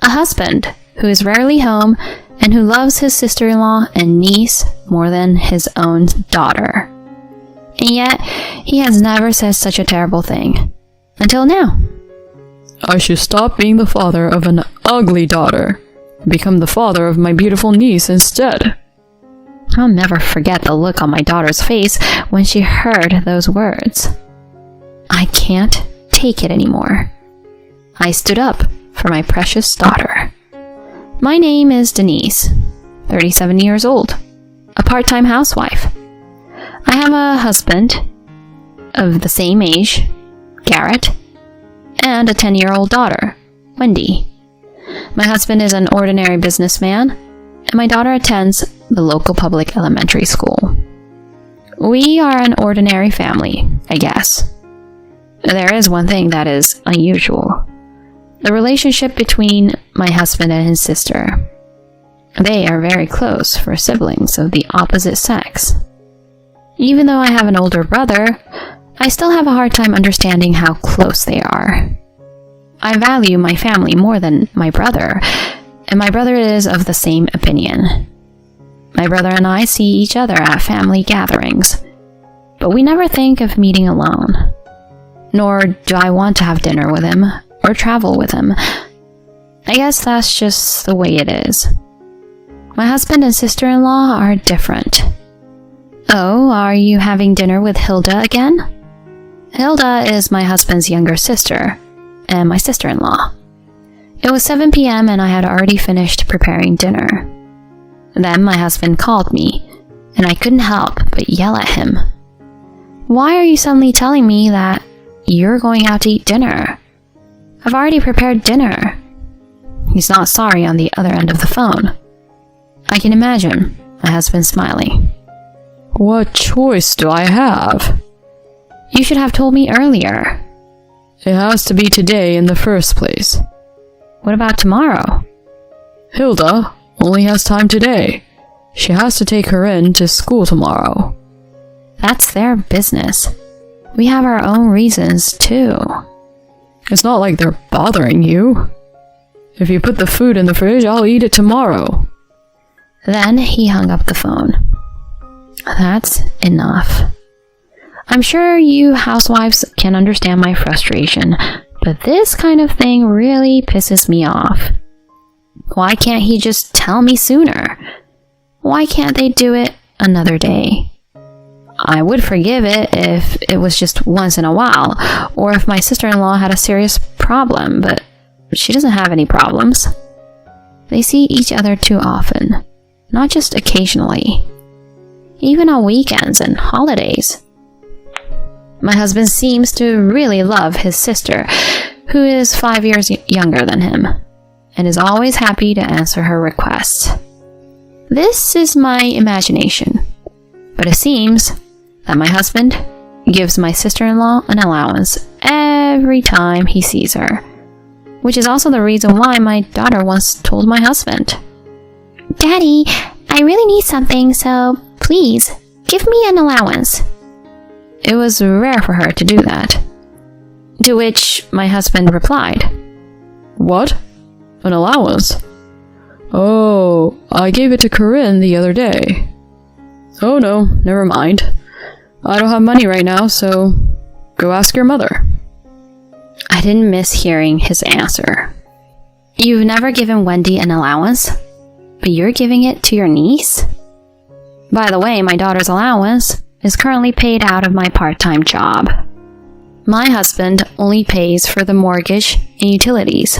A husband who is rarely home and who loves his sister-in-law and niece more than his own daughter. And yet, he has never said such a terrible thing. Until now. I should stop being the father of an ugly daughter and become the father of my beautiful niece instead. I'll never forget the look on my daughter's face when she heard those words. I can't take it anymore. I stood up for my precious daughter. My name is Denise, 37 years old, a part-time housewife. I have a husband of the same age, Garrett, and a 10-year-old daughter, Wendy. My husband is an ordinary businessman, and my daughter attends the local public elementary school. We are an ordinary family, I guess. There is one thing that is unusual. The relationship between my husband and his sister. They are very close for siblings of the opposite sex. Even though I have an older brother, I still have a hard time understanding how close they are. I value my family more than my brother, and my brother is of the same opinion. My brother and I see each other at family gatherings, but we never think of meeting alone. Nor do I want to have dinner with him or travel with him. I guess that's just the way it is. My husband and sister-in-law are different. Oh, are you having dinner with Hilda again? Hilda is my husband's younger sister, and my sister-in-law. It was 7 p.m. and I had already finished preparing dinner. Then my husband called me, and I couldn't help but yell at him. Why are you suddenly telling me that you're going out to eat dinner? I've already prepared dinner. He's not sorry on the other end of the phone. I can imagine my husband smiling. What choice do I have? You should have told me earlier. It has to be today in the first place. What about tomorrow? Hilda only has time today. She has to take her in to school tomorrow. That's their business. We have our own reasons, too. It's not like they're bothering you. If you put the food in the fridge, I'll eat it tomorrow. Then he hung up the phone. That's enough. I'm sure you housewives can understand my frustration, but this kind of thing really pisses me off. Why can't he just tell me sooner? Why can't they do it another day? I would forgive it if it was just once in a while, or if my sister-in-law had a serious problem, but she doesn't have any problems. They see each other too often, not just occasionally. Even on weekends and holidays. My husband seems to really love his sister, who is 5 years younger than him, and is always happy to answer her requests. This is my imagination, but it seems that my husband gives my sister-in-law an allowance every time he sees her, which is also the reason why my daughter once told my husband, "Daddy, I really need something, so please, give me an allowance." It was rare for her to do that. To which my husband replied, "What? An allowance? Oh, I gave it to Corinne the other day." "Oh no, never mind. I don't have money right now, so go ask your mother." I didn't miss hearing his answer. You've never given Wendy an allowance, but you're giving it to your niece? By the way, my daughter's allowance is currently paid out of my part-time job. My husband only pays for the mortgage and utilities.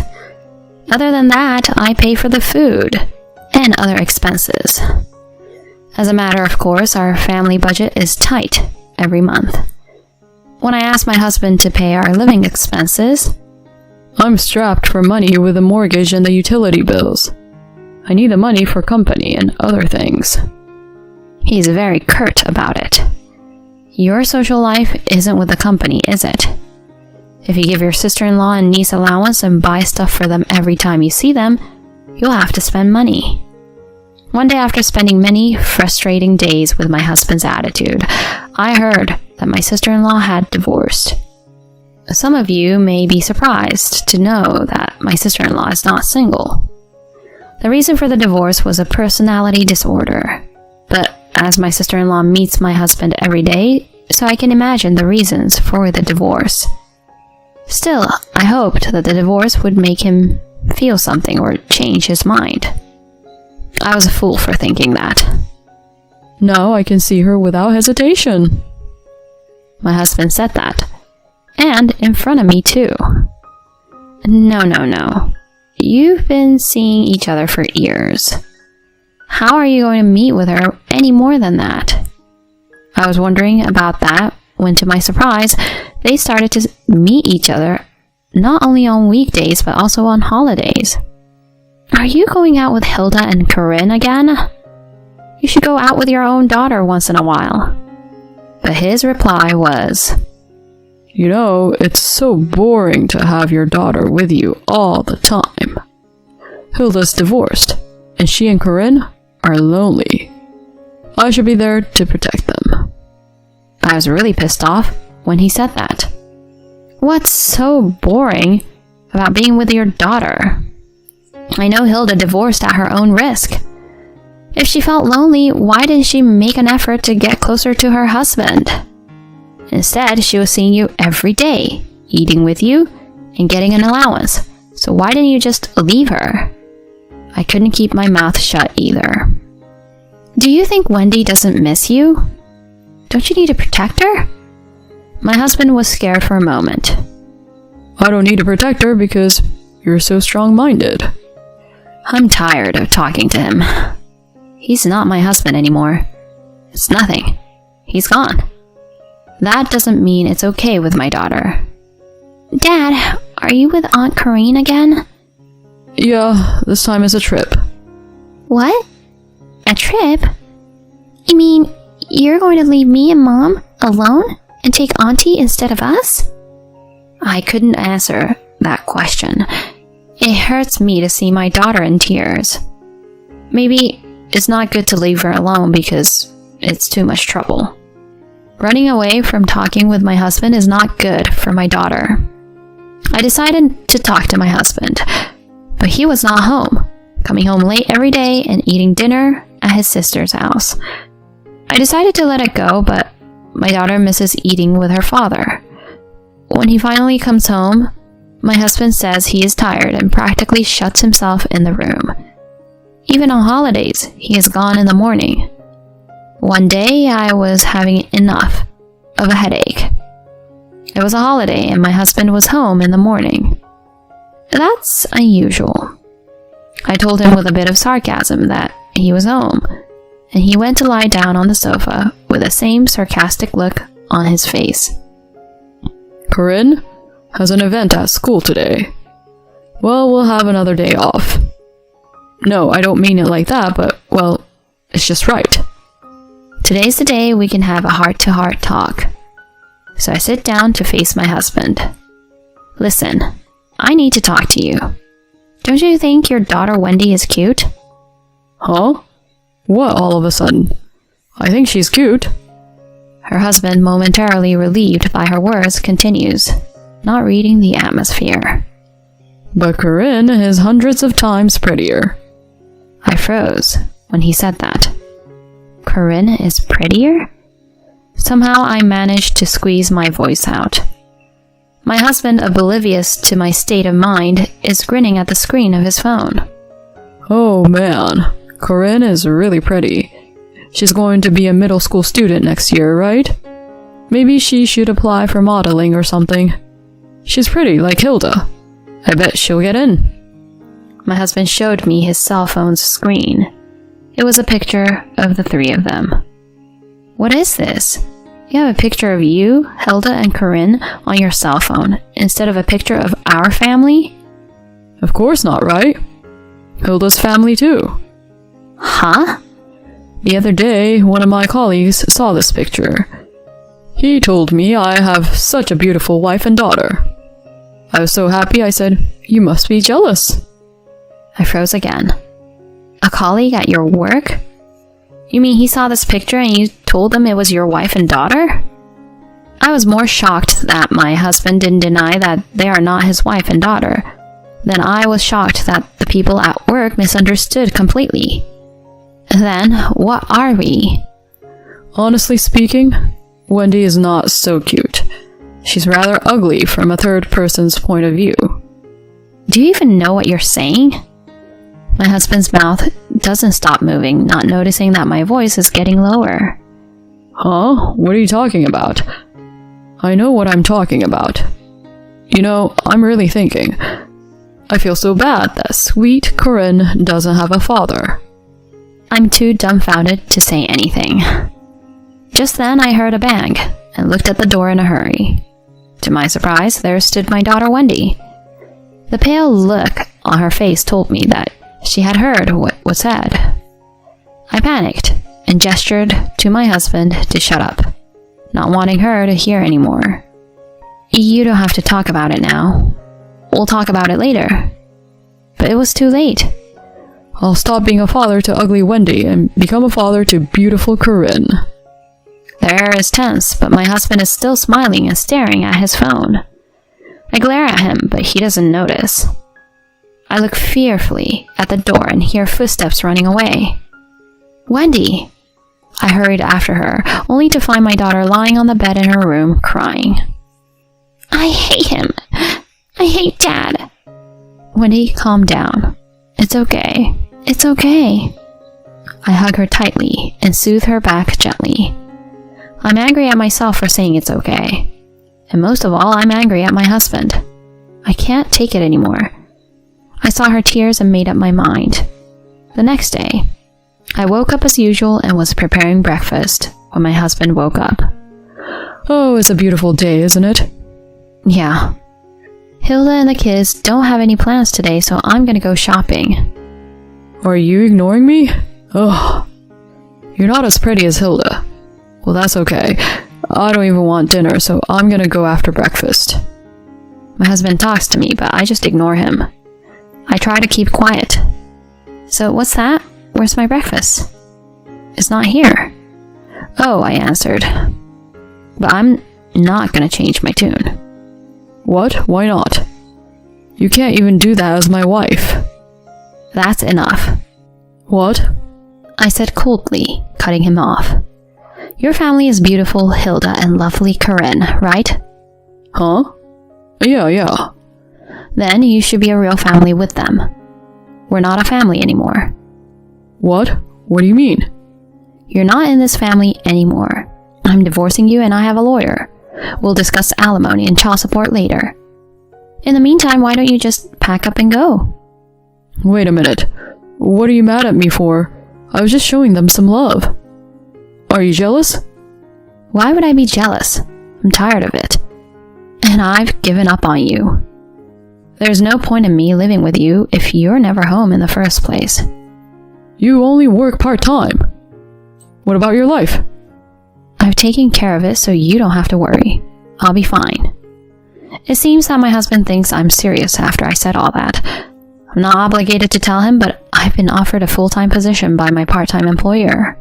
Other than that, I pay for the food and other expenses. As a matter of course, our family budget is tight every month. When I ask my husband to pay our living expenses, "I'm strapped for money with the mortgage and the utility bills. I need the money for company and other things." He's very curt about it. Your social life isn't with the company, is it? If you give your sister-in-law and niece allowance and buy stuff for them every time you see them, you'll have to spend money. One day, after spending many frustrating days with my husband's attitude, I heard that my sister-in-law had divorced. Some of you may be surprised to know that my sister-in-law is not single. The reason for the divorce was a personality disorder, but as my sister-in-law meets my husband every day, so I can imagine the reasons for the divorce. Still, I hoped that the divorce would make him feel something or change his mind. I was a fool for thinking that. Now I can see her without hesitation. My husband said that. And in front of me too. No. You've been seeing each other for years. How are you going to meet with her any more than that? I was wondering about that when, to my surprise, they started to meet each other not only on weekdays but also on holidays. Are you going out with Hilda and Corinne again? You should go out with your own daughter once in a while. But his reply was, You know, it's so boring to have your daughter with you all the time. Hilda's divorced, and she and Corinne are lonely. I should be there to protect them. I was really pissed off when he said that. What's so boring about being with your daughter? I know Hilda divorced at her own risk. If she felt lonely, why didn't she make an effort to get closer to her husband? Instead, she was seeing you every day, eating with you, and getting an allowance. So why didn't you just leave her? I couldn't keep my mouth shut either. Do you think Wendy doesn't miss you? Don't you need to protect her? My husband was scared for a moment. I don't need to protect her because you're so strong-minded. I'm tired of talking to him. He's not my husband anymore. It's nothing. He's gone. That doesn't mean it's okay with my daughter. Dad, are you with Aunt Corinne again? Yeah, this time is a trip. What? A trip? You mean you're going to leave me and Mom alone and take Auntie instead of us? I couldn't answer that question. It hurts me to see my daughter in tears. Maybe it's not good to leave her alone because it's too much trouble. Running away from talking with my husband is not good for my daughter. I decided to talk to my husband, but he was not home, coming home late every day and eating dinner at his sister's house. I decided to let it go, but my daughter misses eating with her father. When he finally comes home, my husband says he is tired and practically shuts himself in the room. Even on holidays, he is gone in the morning. One day, I was having enough of a headache. It was a holiday and my husband was home in the morning. That's unusual. I told him with a bit of sarcasm that he was home, and he went to lie down on the sofa with the same sarcastic look on his face. Corinne has an event at school today. Well, we'll have another day off. No, I don't mean it like that, but, well, it's just right. Today's the day we can have a heart-to-heart talk. So I sit down to face my husband. Listen, I need to talk to you. Don't you think your daughter Wendy is cute? Huh? What all of a sudden? I think she's cute. Her husband, momentarily relieved by her words, continues, not reading the atmosphere. But Corinne is hundreds of times prettier. I froze when he said that. Corinne is prettier? Somehow I managed to squeeze my voice out. My husband, oblivious to my state of mind, is grinning at the screen of his phone. Oh man, Corinne is really pretty. She's going to be a middle school student next year, right? Maybe she should apply for modeling or something. She's pretty like Hilda. I bet she'll get in. My husband showed me his cell phone's screen. It was a picture of the three of them. What is this? You have a picture of you, Hilda, and Corinne on your cell phone instead of a picture of our family? Of course not, right? Hilda's family too. Huh? The other day, one of my colleagues saw this picture. He told me I have such a beautiful wife and daughter. I was so happy I said, "You must be jealous." I froze again. A colleague at your work? You mean he saw this picture and you told him it was your wife and daughter? I was more shocked that my husband didn't deny that they are not his wife and daughter than I was shocked that the people at work misunderstood completely. Then, what are we? Honestly speaking, Wendy is not so cute. She's rather ugly from a third person's point of view. Do you even know what you're saying? My husband's mouth doesn't stop moving, not noticing that my voice is getting lower. Huh? What are you talking about? I know what I'm talking about. You know, I'm really thinking. I feel so bad that sweet Corinne doesn't have a father. I'm too dumbfounded to say anything. Just then I heard a bang and looked at the door in a hurry. To my surprise, there stood my daughter Wendy. The pale look on her face told me that she had heard what was said. I panicked and gestured to my husband to shut up, not wanting her to hear anymore. You don't have to talk about it now. We'll talk about it later. But it was too late. I'll stop being a father to ugly Wendy and become a father to beautiful Corinne. The air is tense, but my husband is still smiling and staring at his phone. I glare at him, but he doesn't notice. I look fearfully at the door and hear footsteps running away. Wendy! I hurried after her, only to find my daughter lying on the bed in her room, crying. I hate him! I hate Dad! Wendy, calm down. It's okay. It's okay. I hug her tightly and soothe her back gently. I'm angry at myself for saying it's okay. And most of all, I'm angry at my husband. I can't take it anymore. I saw her tears and made up my mind. The next day, I woke up as usual and was preparing breakfast when my husband woke up. Oh, it's a beautiful day, isn't it? Yeah. Hilda and the kids don't have any plans today, so I'm gonna go shopping. Are you ignoring me? Ugh. You're not as pretty as Hilda. Well, that's okay. I don't even want dinner, so I'm gonna go after breakfast. My husband talks to me, but I just ignore him. I try to keep quiet. So what's that? Where's my breakfast? It's not here. Oh, I answered. But I'm not gonna change my tune. What? Why not? You can't even do that as my wife. That's enough. What? I said coldly, cutting him off. Your family is beautiful, Hilda, and lovely Corinne, right? Huh? Yeah. Then you should be a real family with them. We're not a family anymore. What? What do you mean? You're not in this family anymore. I'm divorcing you and I have a lawyer. We'll discuss alimony and child support later. In the meantime, why don't you just pack up and go? Wait a minute. What are you mad at me for? I was just showing them some love. Are you jealous? Why would I be jealous? I'm tired of it. And I've given up on you. There's no point in me living with you if you're never home in the first place. You only work part-time. What about your life? I've taken care of it so you don't have to worry. I'll be fine. It seems that my husband thinks I'm serious after I said all that. I'm not obligated to tell him, but I've been offered a full-time position by my part-time employer.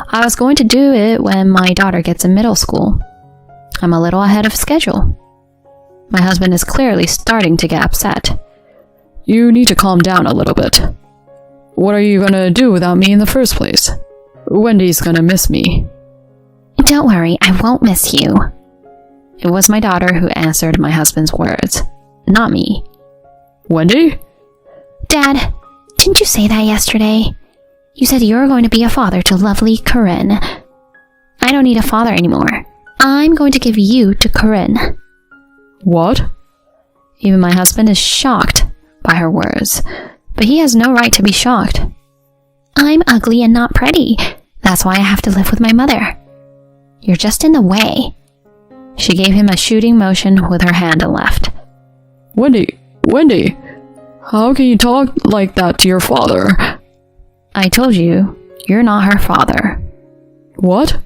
I was going to do it when my daughter gets in middle school. I'm a little ahead of schedule. My husband is clearly starting to get upset. You need to calm down a little bit. What are you gonna do without me in the first place? Wendy's gonna miss me. Don't worry, I won't miss you. It was my daughter who answered my husband's words, not me. Wendy? Dad, didn't you say that yesterday? You said you were going to be a father to lovely Corinne. I don't need a father anymore. I'm going to give you to Corinne. What? Even my husband is shocked by her words, but he has no right to be shocked. I'm ugly and not pretty. That's why I have to live with my mother. You're just in the way. She gave him a shooting motion with her hand and left. Wendy, how can you talk like that to your father? I told you, you're not her father. What?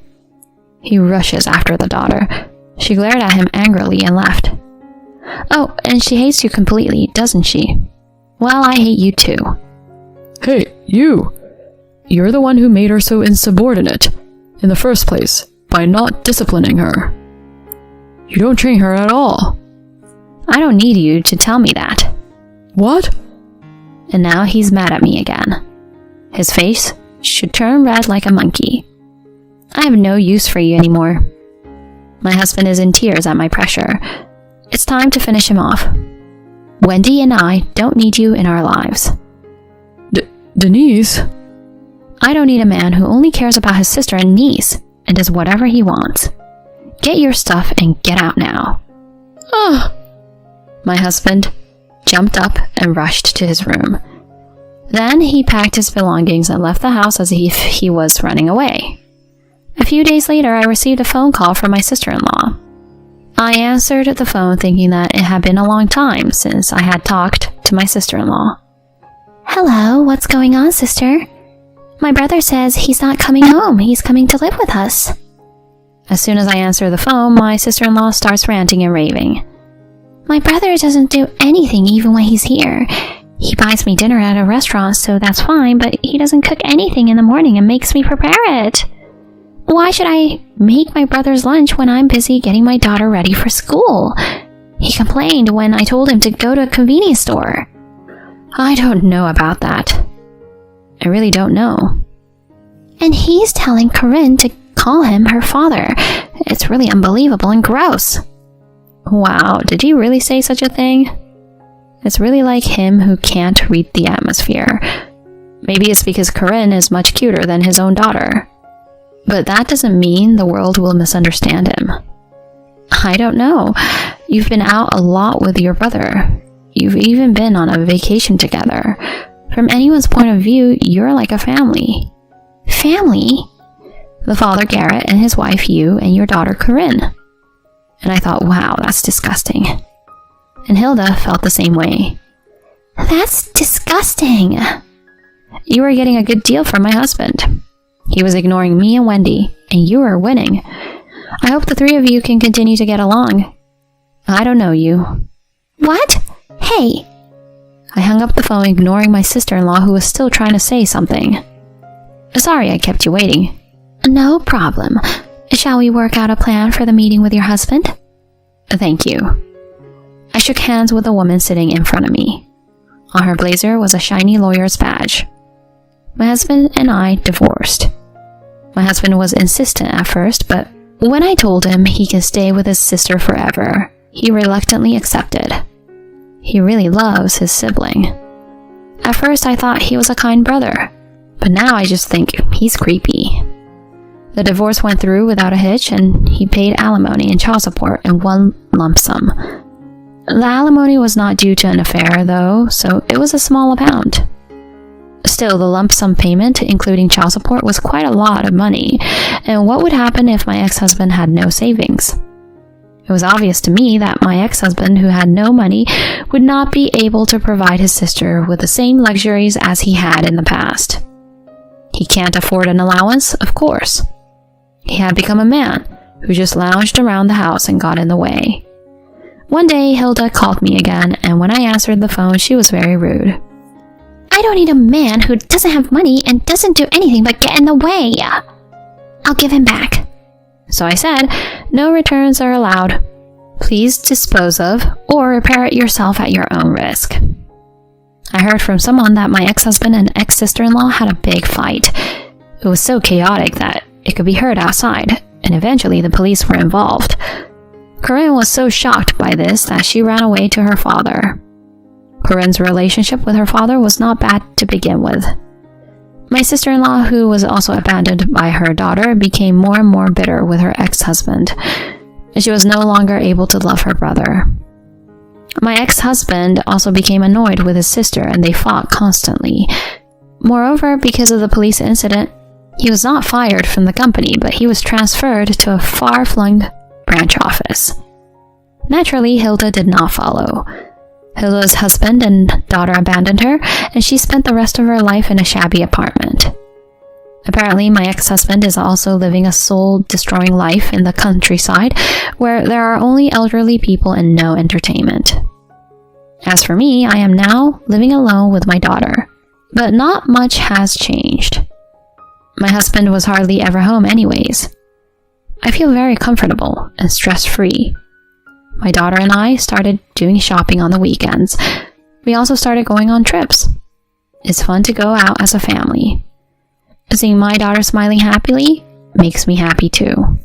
He rushes after the daughter. She glared at him angrily and left. Oh, and she hates you completely, doesn't she? Well, I hate you too. Hey, you! You're the one who made her so insubordinate, in the first place, by not disciplining her. You don't train her at all. I don't need you to tell me that. What? And now he's mad at me again. His face should turn red like a monkey. I have no use for you anymore. My husband is in tears at my pressure. It's time to finish him off. Wendy and I don't need you in our lives. Denise? I don't need a man who only cares about his sister and niece and does whatever he wants. Get your stuff and get out now. Ah! My husband jumped up and rushed to his room. Then he packed his belongings and left the house as if he was running away. A few days later, I received a phone call from my sister-in-law. I answered the phone thinking that it had been a long time since I had talked to my sister-in-law. Hello, what's going on, sister? My brother says he's not coming home. He's coming to live with us. As soon as I answer the phone, my sister-in-law starts ranting and raving. My brother doesn't do anything even when he's here. He buys me dinner at a restaurant, so that's fine, but he doesn't cook anything in the morning and makes me prepare it. Why should I make my brother's lunch when I'm busy getting my daughter ready for school? He complained when I told him to go to a convenience store. I don't know about that. I really don't know. And he's telling Corinne to call him her father. It's really unbelievable and gross. Wow, did he really say such a thing? It's really like him who can't read the atmosphere. Maybe it's because Corinne is much cuter than his own daughter. But that doesn't mean the world will misunderstand him. I don't know. You've been out a lot with your brother. You've even been on a vacation together. From anyone's point of view, you're like a family. Family? The father, Garrett, and his wife, you, and your daughter, Corinne. And I thought, wow, that's disgusting. And Hilda felt the same way. That's disgusting. You were getting a good deal from my husband. He was ignoring me and Wendy, and you were winning. I hope the three of you can continue to get along. I don't know you. What? Hey! I hung up the phone, ignoring my sister-in-law who was still trying to say something. Sorry I kept you waiting. No problem. Shall we work out a plan for the meeting with your husband? Thank you. I shook hands with the woman sitting in front of me. On her blazer was a shiny lawyer's badge. My husband and I divorced. My husband was insistent at first, but when I told him he could stay with his sister forever, he reluctantly accepted. He really loves his sibling. At first I thought he was a kind brother, but now I just think he's creepy. The divorce went through without a hitch, and he paid alimony and child support in one lump sum. The alimony was not due to an affair, though, so it was a small amount. Still, the lump sum payment, including child support, was quite a lot of money, and what would happen if my ex-husband had no savings? It was obvious to me that my ex-husband, who had no money, would not be able to provide his sister with the same luxuries as he had in the past. He can't afford an allowance, of course. He had become a man who just lounged around the house and got in the way. One day, Hilda called me again, and when I answered the phone, she was very rude. I don't need a man who doesn't have money and doesn't do anything but get in the way. I'll give him back. So I said, no returns are allowed. Please dispose of or repair it yourself at your own risk. I heard from someone that my ex-husband and ex-sister-in-law had a big fight. It was so chaotic that it could be heard outside, and eventually the police were involved. Corinne was so shocked by this that she ran away to her father. Corinne's relationship with her father was not bad to begin with. My sister-in-law, who was also abandoned by her daughter, became more and more bitter with her ex-husband. She was no longer able to love her brother. My ex-husband also became annoyed with his sister, and they fought constantly. Moreover, because of the police incident, he was not fired from the company, but he was transferred to a far-flung branch office. Naturally, Hilda did not follow. Hilda's husband and daughter abandoned her, and she spent the rest of her life in a shabby apartment. Apparently, my ex-husband is also living a soul-destroying life in the countryside, where there are only elderly people and no entertainment. As for me, I am now living alone with my daughter, but not much has changed. My husband was hardly ever home anyways. I feel very comfortable and stress-free. My daughter and I started doing shopping on the weekends. We also started going on trips. It's fun to go out as a family. Seeing my daughter smiling happily makes me happy too.